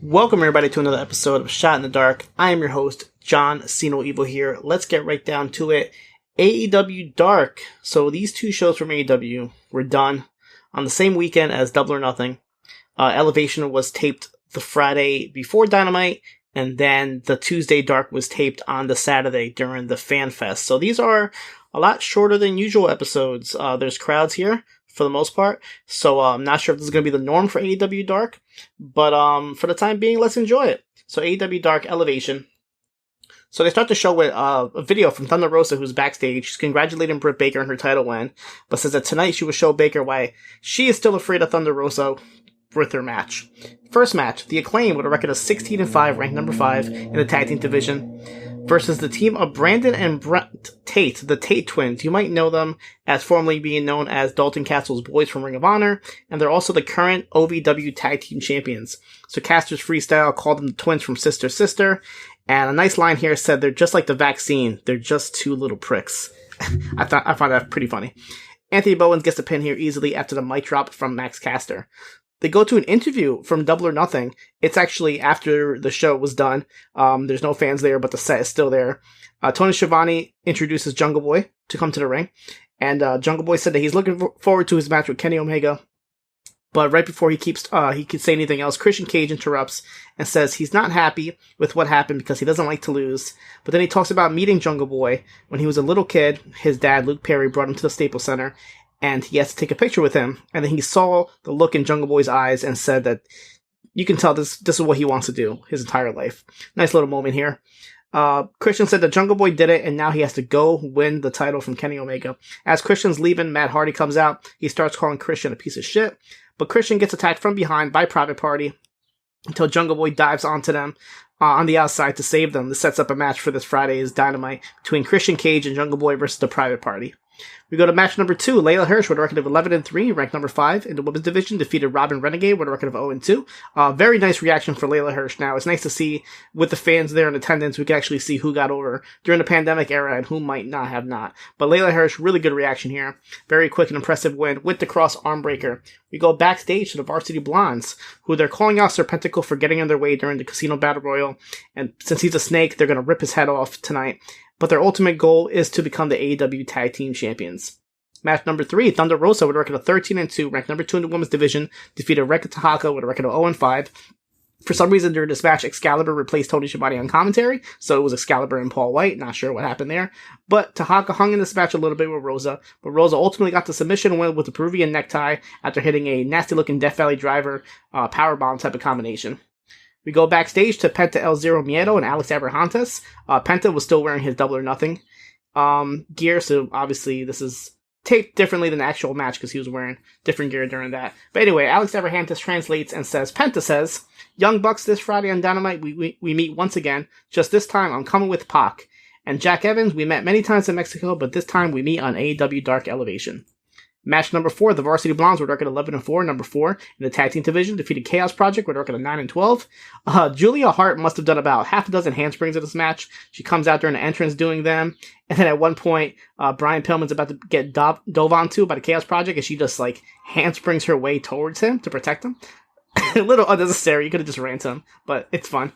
Welcome everybody to another episode of Shot in the Dark. I am your host, John Siino Evil here. Let's get right down to it. AEW Dark. So these two shows from AEW were done on the same weekend as Double or Nothing. Elevation was taped the Friday before Dynamite, and then the Tuesday Dark was taped on the Saturday during the Fan Fest. So these are a lot shorter than usual episodes. There's crowds here for the most part, so I'm not sure if this is going to be the norm for AEW Dark, but for the time being, let's enjoy it. So AEW Dark Elevation. So they start the show with a video from Thunder Rosa, who's backstage. She's congratulating Britt Baker on her title win, but says that tonight she will show Baker why she is still afraid of Thunder Rosa with her match. First match, The Acclaim with a record of 16-5, ranked number 5 in the tag team division, versus the team of Brandon and Brent Tate, the Tate Twins. You might know them as formerly being known as Dalton Castle's boys from Ring of Honor, and they're also the current OVW Tag Team Champions. So Caster's Freestyle called them the twins from Sister Sister, and a nice line here said they're just like the vaccine, they're just two little pricks. I find that pretty funny. Anthony Bowens gets the pin here easily after the mic drop from Max Caster. They go to an interview from Double or Nothing. It's actually after the show was done. There's no fans there, but the set is still there. Tony Schiavone introduces Jungle Boy to come to the ring. And Jungle Boy said that he's looking forward to his match with Kenny Omega. But right before he could say anything else, Christian Cage interrupts and says he's not happy with what happened because he doesn't like to lose. But then he talks about meeting Jungle Boy when he was a little kid. His dad, Luke Perry, brought him to the Staples Center, and he has to take a picture with him. And then he saw the look in Jungle Boy's eyes and said that you can tell this is what he wants to do his entire life. Nice little moment here. Christian said that Jungle Boy did it, and now he has to go win the title from Kenny Omega. As Christian's leaving, Matt Hardy comes out. He starts calling Christian a piece of shit, but Christian gets attacked from behind by Private Party until Jungle Boy dives onto them on the outside to save them. This sets up a match for this Friday's Dynamite between Christian Cage and Jungle Boy versus the Private Party. We go to match number 2. Leyla Hirsch with a record of 11-3, ranked number 5 in the women's division, defeated Robin Renegade with a record of 0-2. Very nice reaction for Leyla Hirsch now. It's nice to see with the fans there in attendance, we can actually see who got over during the pandemic era and who might not have not. But Leyla Hirsch, really good reaction here. Very quick and impressive win with the cross arm breaker. We go backstage to the Varsity Blondes, who they're calling out Serpentico for getting in their way during the Casino Battle Royal. And since he's a snake, they're going to rip his head off tonight. But their ultimate goal is to become the AEW Tag Team Champions. Match number 3, Thunder Rosa with a record of 13-2, ranked number 2 in the women's division, defeated Reka Tahaka with a record of 0-5. For some reason during this match, Excalibur replaced Tony Schiavone on commentary, so it was Excalibur and Paul White. Not sure what happened there. But Tahaka hung in this match a little bit with Rosa, but Rosa ultimately got the submission win with the Peruvian necktie after hitting a nasty-looking Death Valley Driver powerbomb type of combination. We go backstage to Penta El Zero Miedo and Alex Abrahantes. Penta was still wearing his Double or Nothing gear, so obviously this is taped differently than the actual match because he was wearing different gear during that. But anyway, Alex Abrahantes translates and says, Penta says, Young Bucks this Friday on Dynamite, we meet once again. Just this time, I'm coming with Pac. And Jack Evans, we met many times in Mexico, but this time we meet on AEW Dark Elevation. Match number 4, the Varsity Blondes with a record 11-4, number 4 in the tag team division, defeated Chaos Project with a record of 9-12. Julia Hart must have done about half a dozen handsprings in this match. She comes out during the entrance doing them, and then at one point, Brian Pillman's about to get dove onto by the Chaos Project, and she just like handsprings her way towards him to protect him. A little unnecessary, you could have just ran to him, but it's fun.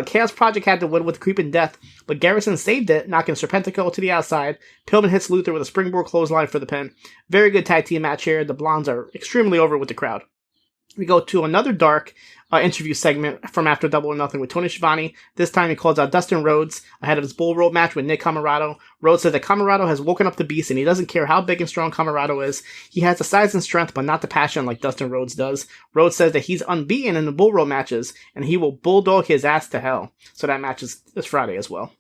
Chaos Project had to win with Creeping Death, but Garrison saved it, knocking Serpentico to the outside. Pillman hits Luther with a springboard clothesline for the pin. Very good tag team match here. The Blondes are extremely over with the crowd. We go to another Dark interview segment from after Double or Nothing with Tony Schiavone. This time he calls out Dustin Rhodes ahead of his bull rope match with Nick Camarado. Rhodes says that Camarado has woken up the beast and he doesn't care how big and strong Camarado is. He has the size and strength but not the passion like Dustin Rhodes does. Rhodes says that he's unbeaten in the bull rope matches and he will bulldog his ass to hell. So that match is this Friday as well.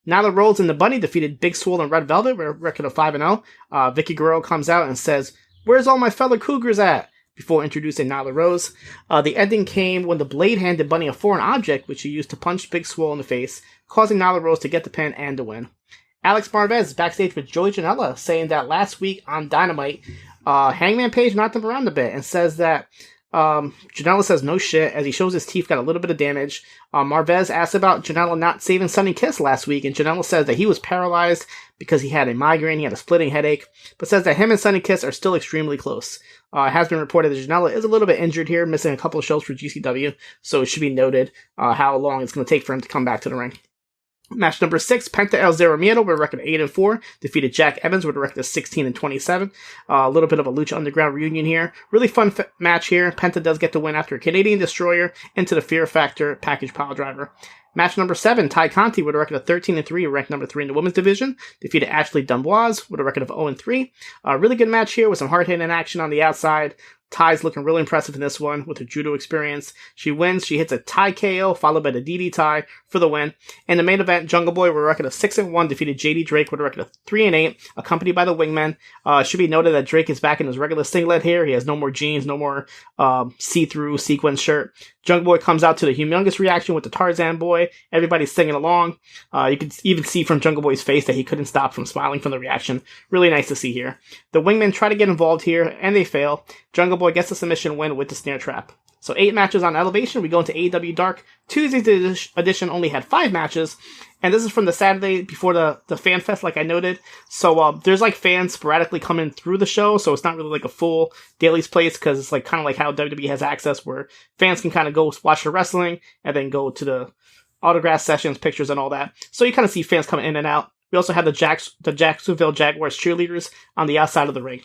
Nyla Rhodes and the Bunny defeated Big Swole and Red Velvet with a record of 5-0. Vicky Guerrero comes out and says, "Where's all my fellow Cougars at?" before introducing Nyla Rose. The ending came when the Blade handed Bunny a foreign object, which he used to punch Big Swole in the face, causing Nyla Rose to get the pin and the win. Alex Marvez is backstage with Joey Janela, saying that last week on Dynamite, Hangman Page knocked him around a bit and says that Janela says no shit, as he shows his teeth got a little bit of damage. Marvez asked about Janela not saving Sonny Kiss last week, and Janela says that he was paralyzed because he had a migraine, he had a splitting headache, but says that him and Sonny Kiss are still extremely close. It has been reported that Janela is a little bit injured here, missing a couple of shows for GCW, so it should be noted how long it's going to take for him to come back to the ring. Match number 6, Penta El Zero Miedo with a record of 8-4, defeated Jack Evans with a record of 16-27. A little bit of a Lucha Underground reunion here. Really fun match here. Penta does get to win after a Canadian Destroyer into the Fear Factor package pile driver. Match number 7, Ty Conti with a record of 13-3, ranked number 3 in the women's division, defeated Ashley D'Amboise with a record of 0-3. A really good match here with some hard-hitting action on the outside. Ty's looking really impressive in this one with her judo experience. She wins. She hits a Ty KO followed by the DD Ty for the win. In the main event, Jungle Boy with a record of 6-1 defeated JD Drake with a record of 3-8, accompanied by the Wingmen. Should be noted that Drake is back in his regular singlet here. He has no more jeans, no more see-through sequin shirt. Jungle Boy comes out to the humongous reaction with the Tarzan Boy. Everybody's singing along. You can even see from Jungle Boy's face that he couldn't stop from smiling from the reaction. Really nice to see here. The Wingmen try to get involved here, and they fail. Jungle Boy gets the submission win with the snare trap. So 8 matches on Elevation. We go into AEW Dark. Tuesday's edition only had 5 matches. And this is from the Saturday before the Fan Fest, like I noted. So there's like fans sporadically coming through the show. So it's not really like a full Daily's Place, because it's like kind of like how WWE has access where fans can kind of go watch the wrestling and then go to the autograph sessions, pictures, and all that. So you kind of see fans coming in and out. We also have the Jacksonville Jaguars cheerleaders on the outside of the ring.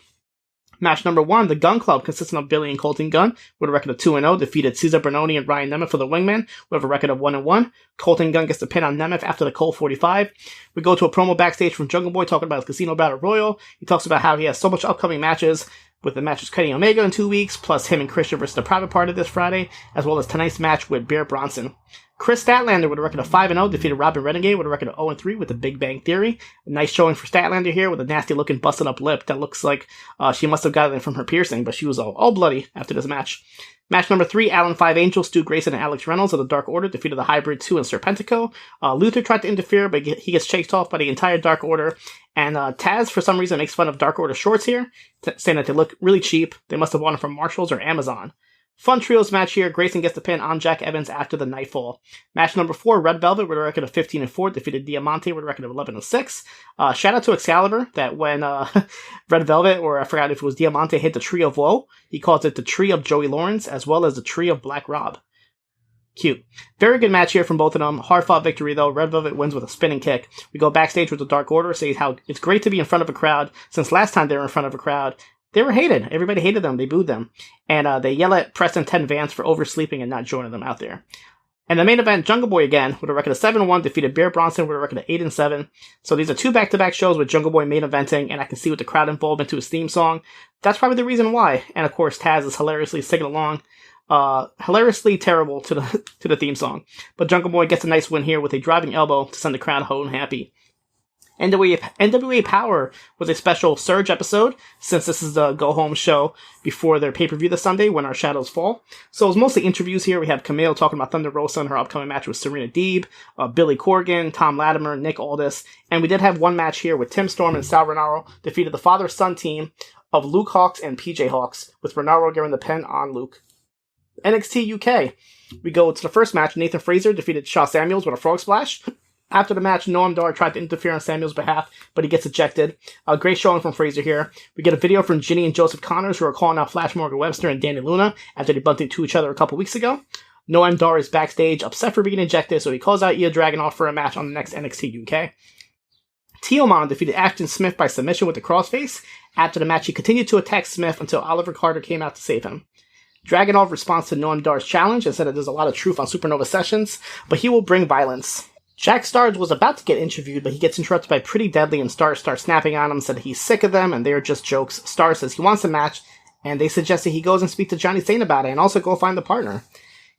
Match number 1, the Gun Club, consisting of Billy and Colton Gunn, with a record of 2-0, defeated Cesar Bernoni and Ryan Nemeth for the Wingman, with a record of 1-1. Colton Gunn gets the pin on Nemeth after the Colt 45. We go to a promo backstage from Jungle Boy talking about his Casino Battle Royal. He talks about how he has so much upcoming matches, with the matches Kenny Omega in 2 weeks, plus him and Christian versus the Private Party this Friday, as well as tonight's match with Bear Bronson. Chris Statlander with a record of 5-0 defeated Robin Renegade with a record of 0-3 with the Big Bang Theory. A nice showing for Statlander here with a nasty looking busted up lip that looks like she must have gotten it from her piercing, but she was all bloody after this match. Match number 3, Alan 5 Angels, Stu Grayson, and Alex Reynolds of the Dark Order defeated the Hybrid 2 and Serpentico. Luther tried to interfere, but he gets chased off by the entire Dark Order. And Taz, for some reason, makes fun of Dark Order shorts here, saying that they look really cheap. They must have bought them from Marshalls or Amazon. Fun trios match here. Grayson gets the pin on Jack Evans after the Nightfall. Match number 4, Red Velvet with a record of 15-4 defeated Diamante with a record of 11-6. Shout out to Excalibur that when Red Velvet, or I forgot if it was Diamante, hit the Tree of Woe, he calls it the Tree of Joey Lawrence as well as the Tree of Black Rob. Cute. Very good match here from both of them. Hard fought victory though. Red Velvet wins with a spinning kick. We go backstage with the Dark Order, say how it's great to be in front of a crowd. Since last time they were in front of a crowd, they were hated. Everybody hated them. They booed them. And they yell at Preston 10 Vance for oversleeping and not joining them out there. And the main event, Jungle Boy again, with a record of 7-1, defeated Bear Bronson with a record of 8-7. So these are 2 back-to-back shows with Jungle Boy main eventing, and I can see with the crowd involvement to his theme song. That's probably the reason why. And of course, Taz is hilariously singing along. Hilariously terrible to the theme song. But Jungle Boy gets a nice win here with a driving elbow to send the crowd home happy. NWA Powerrr was a special Surge episode, since this is the go-home show before their pay-per-view this Sunday, When Our Shadows Fall. So it was mostly interviews here. We have Camille talking about Thunder Rosa and her upcoming match with Serena Deeb, Billy Corgan, Tom Latimer, Nick Aldis, and we did have one match here with Tim Storm and Sal Renaro defeated the father-son team of Luke Hawks and PJ Hawks, with Renaro getting the pin on Luke. NXT UK. We go to the first match. Nathan Frazer defeated Sha Samuels with a frog splash. After the match, Noam Dar tried to interfere on Samuel's behalf, but he gets ejected. Great showing from Frazer here. We get a video from Ginny and Joseph Connors, who are calling out Flash Morgan Webster and Danny Luna after they bumped into each other a couple weeks ago. Noam Dar is backstage, upset for being ejected, so he calls out Ilya Dragunov for a match on the next NXT UK. Teomon defeated Ashton Smith by submission with the crossface. After the match, he continued to attack Smith until Oliver Carter came out to save him. Dragunov responds to Noam Dar's challenge and said that there's a lot of truth on Supernova Sessions, but he will bring violence. Jack Starrs was about to get interviewed, but he gets interrupted by Pretty Deadly, and Starrs starts snapping on him, said he's sick of them, and they're just jokes. Starrs says he wants a match, and they suggest that he goes and speak to Johnny Saint about it, and also go find the partner.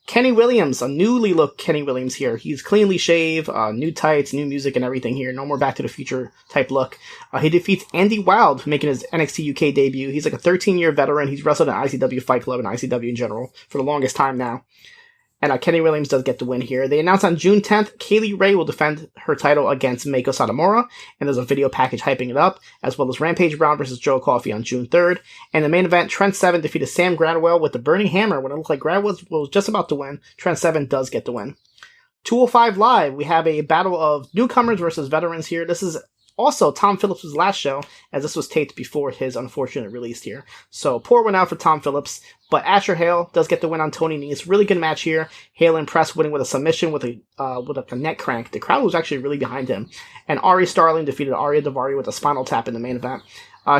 Kenny Williams, a newly looked Kenny Williams here. He's cleanly shaved, new tights, new music and everything here. No more Back to the Future type look. He defeats Andy Wild, making his NXT UK debut. He's like a 13-year veteran. He's wrestled in ICW Fight Club and ICW in general for the longest time now. And Kenny Williams does get the win here. They announced on June 10th, Kaylee Ray will defend her title against Meiko Satomura, and there's a video package hyping it up, as well as Rampage Brown versus Joe Coffey on June 3rd. And the main event, Trent Seven defeated Sam Gradwell with the Burning Hammer when it looked like Gradwell was just about to win. Trent Seven does get the win. 205 Live, we have a battle of newcomers versus veterans here. This is also Tom Phillips' last show, as this was taped before his unfortunate release here. So, poor win out for Tom Phillips, but Asher Hale does get the win on Tony Nese. Really good match here. Hale impressed, winning with a submission with a neck crank. The crowd was actually really behind him. And Ari Starling defeated Arya Daivari with a spinal tap in the main event.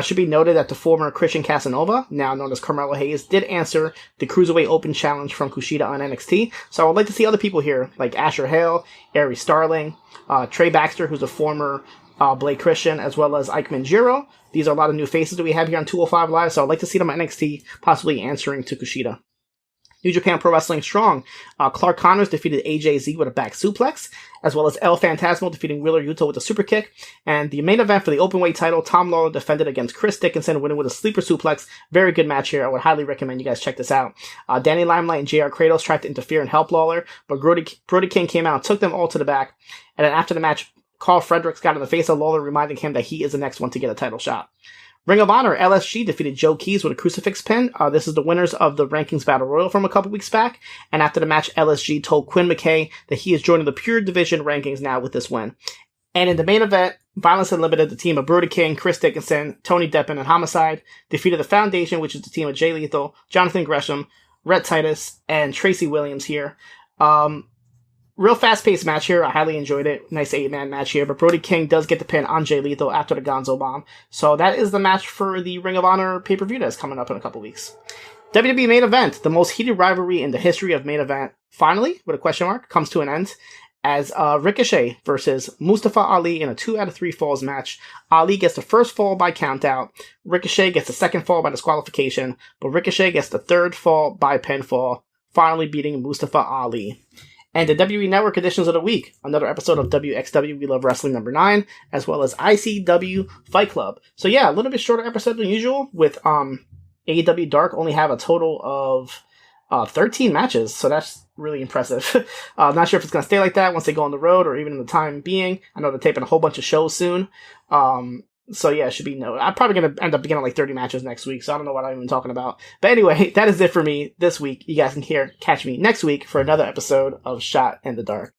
Should be noted that the former Christian Casanova, now known as Carmelo Hayes, did answer the Cruiserweight Open Challenge from Kushida on NXT. So I would like to see other people here, like Asher Hale, Ari Starling, Trey Baxter, who's a former Blake Christian, as well as Ike Manjiro. These are a lot of new faces that we have here on 205 Live, so I'd like to see them on NXT, possibly answering to Kushida. New Japan Pro Wrestling Strong. Clark Connors defeated AJZ with a back suplex, as well as El Phantasmo defeating Wheeler Yuta with a super kick. And the main event for the Openweight title, Tom Lawlor defended against Chris Dickinson, winning with a sleeper suplex. Very good match here. I would highly recommend you guys check this out. Danny Limelight and JR Kratos tried to interfere and help Lawlor, but Brody King came out and took them all to the back. And then after the match, Carl Fredericks got in the face of Lawlor, reminding him that he is the next one to get a title shot. Ring of Honor, LSG defeated Joe Keys with a crucifix pin. This is the winners of the Rankings Battle Royal from a couple weeks back. And after the match, LSG told Quinn McKay that he is joining the Pure Division Rankings now with this win. And in the main event, Violence Unlimited, the team of Brody King, Chris Dickinson, Tony Deppen, and Homicide defeated the Foundation, which is the team of Jay Lethal, Jonathan Gresham, Rhett Titus, and Tracy Williams here. Real fast-paced match here. I highly enjoyed it. Nice 8-man match here. But Brody King does get the pin on Jay Lethal after the Gonzo Bomb. So that is the match for the Ring of Honor pay-per-view that's coming up in a couple weeks. WWE main event. The most heated rivalry in the history of main event. Finally, with a question mark, comes to an end. As Ricochet versus Mustafa Ali in a 2 out of 3 falls match. Ali gets the first fall by countout. Ricochet gets the second fall by disqualification. But Ricochet gets the third fall by pinfall. Finally beating Mustafa Ali. And the WWE Network editions of the week, another episode of WXW We Love Wrestling number 9, as well as ICW Fight Club. So yeah, a little bit shorter episode than usual, with AEW Dark only have a total of 13 matches, so that's really impressive. Not sure if it's going to stay like that once they go on the road, or even in the time being. I know they're taping a whole bunch of shows soon. So yeah, it should be no. I'm probably going to end up getting like 30 matches next week, so I don't know what I'm even talking about. But anyway, that is it for me this week. You guys can catch me next week for another episode of Shot in the Dark.